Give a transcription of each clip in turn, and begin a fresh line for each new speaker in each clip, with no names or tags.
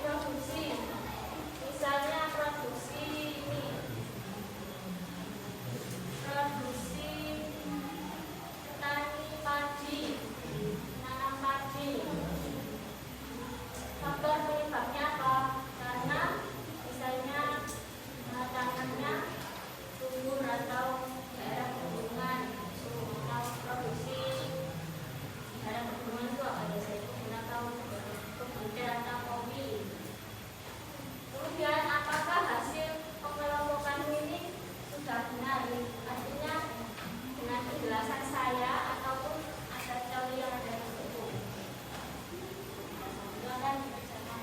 produksi, misalnya produksi ini, produksi petani padi, nanam padi. Faktor penyebabnya apa? Karena misalnya tanahnya subur atau daerah pegunungan, atau produksi daerah pegunungan itu apa biasa itu atau kebun teh atau kopi. Kemudian apakah hasil pengelompokan ini sudah benar? Artinya dengan penjelasan saya ataupun ada teori yang ada di situ. Silakan dikerjakan.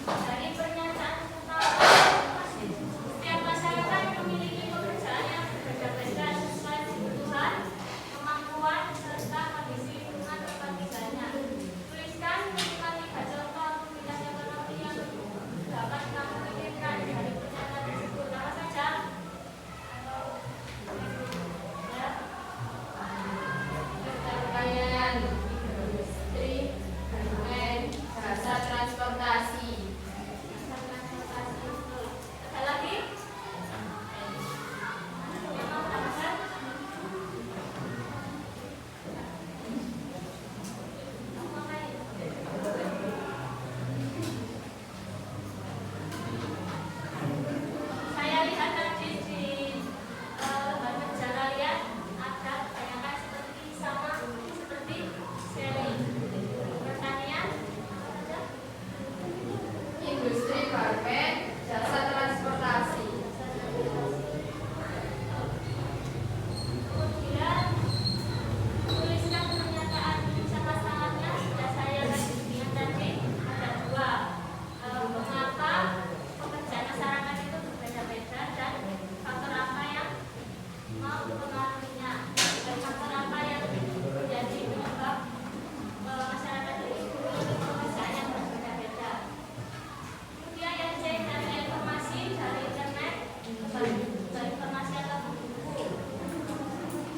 Dari pernyataan utama, setiap masyarakat memiliki pekerjaan yang berbeda-beda sesuai kebutuhan, kemampuan, serta kondisi lingkungan tempat tinggalnya. Tuliskan minimal 3 contoh aktivitas ekonomi yang dapat kamu pikirkan dari pernyataan tersebut. Apa saja? Ya.
Pertanian, industri, bumn, jasa transportasi.
Ada lagi? Yang mau tambahkan? Mau main? Saya lihat tadi di lembar kerja kalian ada kebanyakan seperti seri pertanian, apa saja?
Industri, bumn, jasa transportasi.
Kemudian tuliskan pernyataan bisa pasangannya. Sudah saya kasih tadi ada 2. Mengapa pekerjaan masyarakat itu berbeda-beda dan faktor apa yang mempengaruhinya, dan faktor apa yang menjadi penyebab masyarakat ini memiliki pekerjaan yang berbeda-beda. Kemudian yang C, dari informasi dari internet, dari informasi atau buku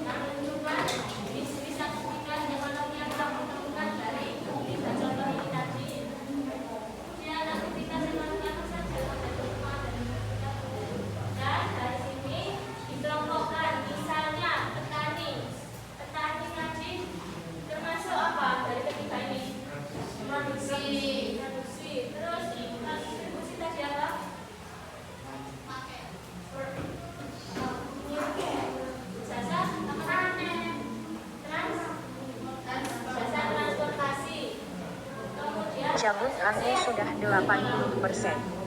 yang menunjukkan jenis-jenis aktivitas ekonomi yang kamu temukan dari 3 contoh ini tadi. Kemudian aktivitas ekonomi apa saja yang ada di rumah dan dari sini dikelompokkan. Misalnya petani tadi termasuk apa dari ketiga ini? Produksi. Terus distribusi tadi apa? Jasa jasa transportasi. Kemudian
Cabut AC sudah 80%.